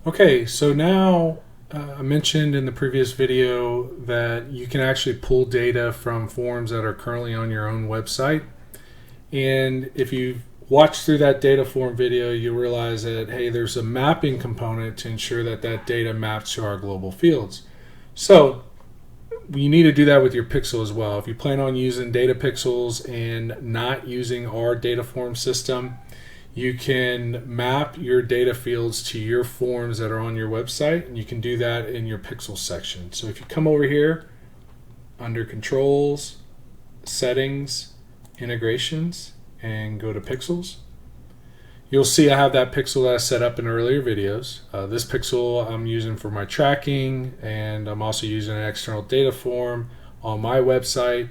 Okay, so now I mentioned in the previous video that you can actually pull data from forms that are currently on your own website. And if you watch through that data form video, you realize that, hey, there's a mapping component to ensure that that data maps to our global fields. So you need to do that with your pixel as well. If you plan on using data pixels and not using our data form system, you can map your data fields to your forms that are on your website, and you can do that in your pixels section. So if you come over here under controls, settings, integrations, and go to pixels, you'll see I have that pixel that I set up in earlier videos. This pixel I'm using for my tracking, and I'm also using an external data form on my website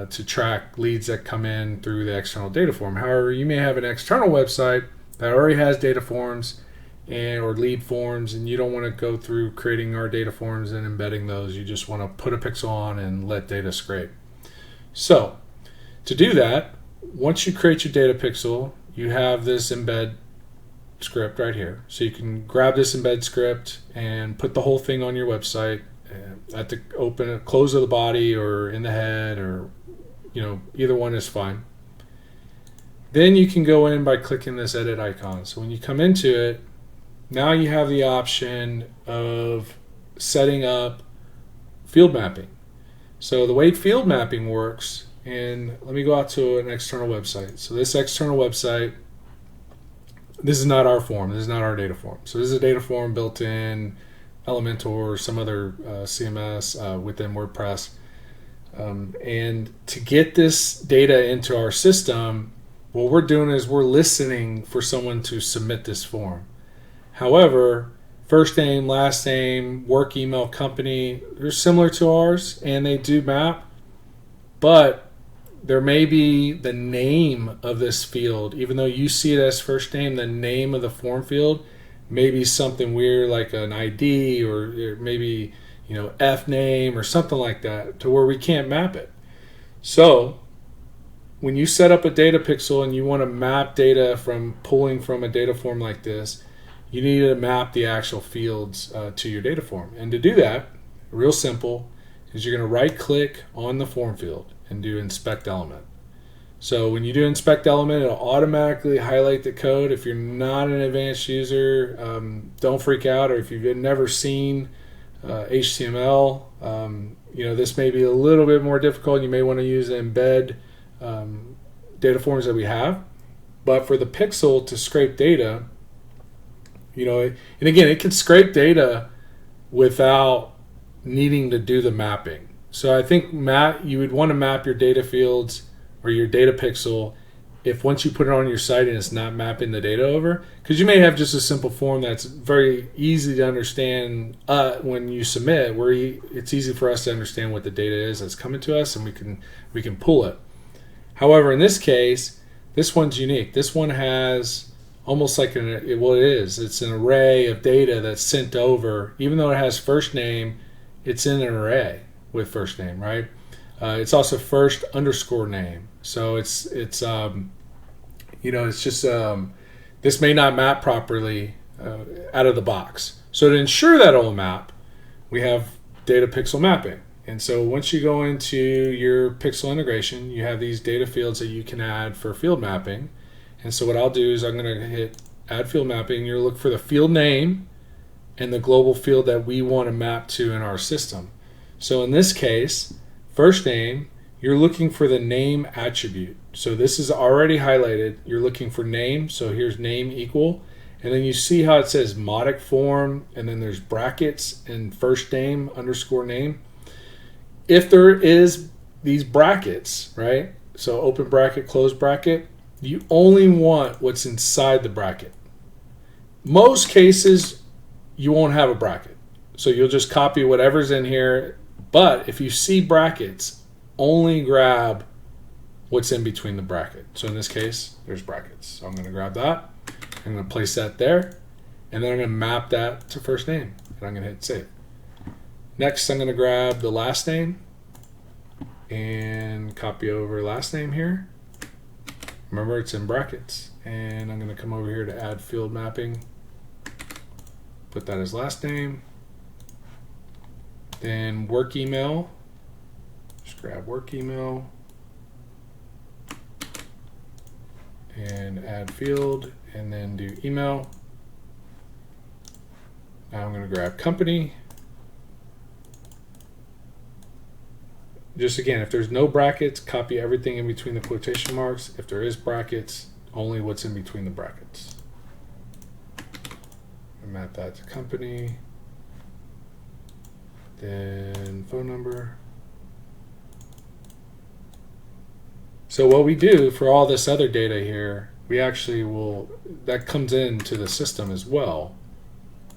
to track leads that come in through the external data form. However, you may have an external website that already has data forms or lead forms, and you don't want to go through creating our data forms and embedding those. You just want to put a pixel on and let data scrape. So to do that, once you create your data pixel, you have this embed script right here. So you can grab this embed script and put the whole thing on your website at the close of the body or in the head, or either one is fine. Then you can go in by clicking this edit icon. So when you come into it, now you have the option of setting up field mapping. So the way field mapping works, and let me go out to an external website. So this external website, this is not our form. This is not our data form. So this is a data form built in Elementor or some other CMS within WordPress. And to get this data into our system, what we're doing is we're listening for someone to submit this form. However, first name, last name, work email, company, they're similar to ours and they do map, but there may be the name of this field. Even though you see it as first name, the name of the form field may be something weird like an ID or maybe F name or something like that, to where we can't map it. So when you set up a data pixel and you want to map data from pulling from a data form like this, you need to map the actual fields to your data form. And to do that, real simple, is you're going to right click on the form field and do inspect element. So when you do inspect element, it'll automatically highlight the code. If you're not an advanced user, don't freak out. Or if you've never seen HTML, this may be a little bit more difficult. You may want to use embed data forms that we have. But for the pixel to scrape data, and again, it can scrape data without needing to do the mapping. So I think you would want to map your data fields or your data pixel if once you put it on your site and it's not mapping the data over, because you may have just a simple form that's very easy to understand when you submit, where it's easy for us to understand what the data is that's coming to us, and we can pull it. However, in this case, this one's unique. This one has almost like it's an array of data that's sent over. Even though it has first name, it's in an array with first name, right? It's also first underscore name. So it's just this may not map properly out of the box. So to ensure that it'll map, we have data pixel mapping. And so once you go into your pixel integration, you have these data fields that you can add for field mapping. And so what I'll do is I'm going to hit add field mapping. You'll look for the field name and the global field that we want to map to in our system. So in this case, first name, you're looking for the name attribute. So this is already highlighted. You're looking for name. So here's name equal. And then you see how it says modic form, and then there's brackets and first name underscore name. If there is these brackets, right? So open bracket, close bracket, you only want what's inside the bracket. Most cases, you won't have a bracket. So you'll just copy whatever's in here. But if you see brackets, only grab what's in between the bracket. So in this case, there's brackets. So I'm going to grab that. I'm going to place that there. And then I'm going to map that to first name. And I'm going to hit save. Next, I'm going to grab the last name and copy over last name here. Remember, it's in brackets. And I'm going to come over here to add field mapping. put that as last name. Then work email, just grab work email and add field, and then do email. Now I'm going to grab company. Just again, if there's no brackets, copy everything in between the quotation marks. If there is brackets, only what's in between the brackets. And map that to company. Then phone number. So what we do for all this other data here, we actually will, that comes into the system as well,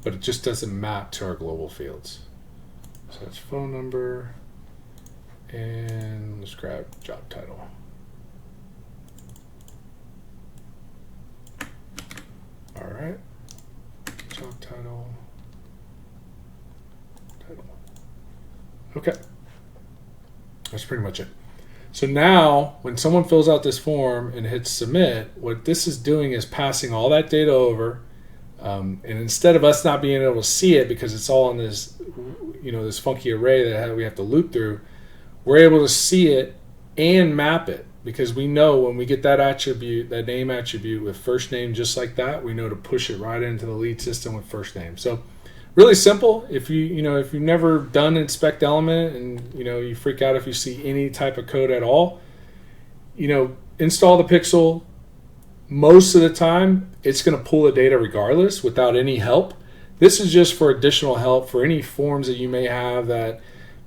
but it just doesn't map to our global fields. So that's phone number, and let's grab job title. All right, job title. Okay, that's pretty much it. So now when someone fills out this form and hits submit, what this is doing is passing all that data over, and instead of us not being able to see it because it's all in this, this funky array that we have to loop through, we're able to see it and map it, because we know when we get that attribute, that name attribute with first name just like that, we know to push it right into the lead system with first name. So really simple. If if you've never done inspect element and you freak out if you see any type of code at all, install the pixel. Most of the time it's going to pull the data regardless without any help. This is just for additional help for any forms that you may have that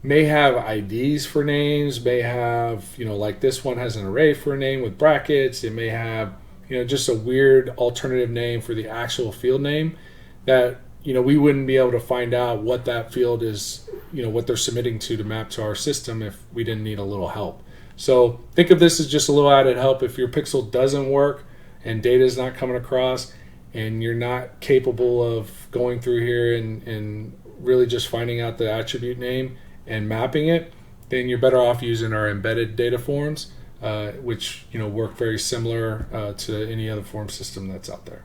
may have IDs for names, may have, like this one has an array for a name with brackets. It may have, just a weird alternative name for the actual field name that we wouldn't be able to find out what that field is, what they're submitting to map to our system if we didn't need a little help. So think of this as just a little added help if your pixel doesn't work and data is not coming across and you're not capable of going through here and really just finding out the attribute name and mapping it, then you're better off using our embedded data forms, which work very similar to any other form system that's out there.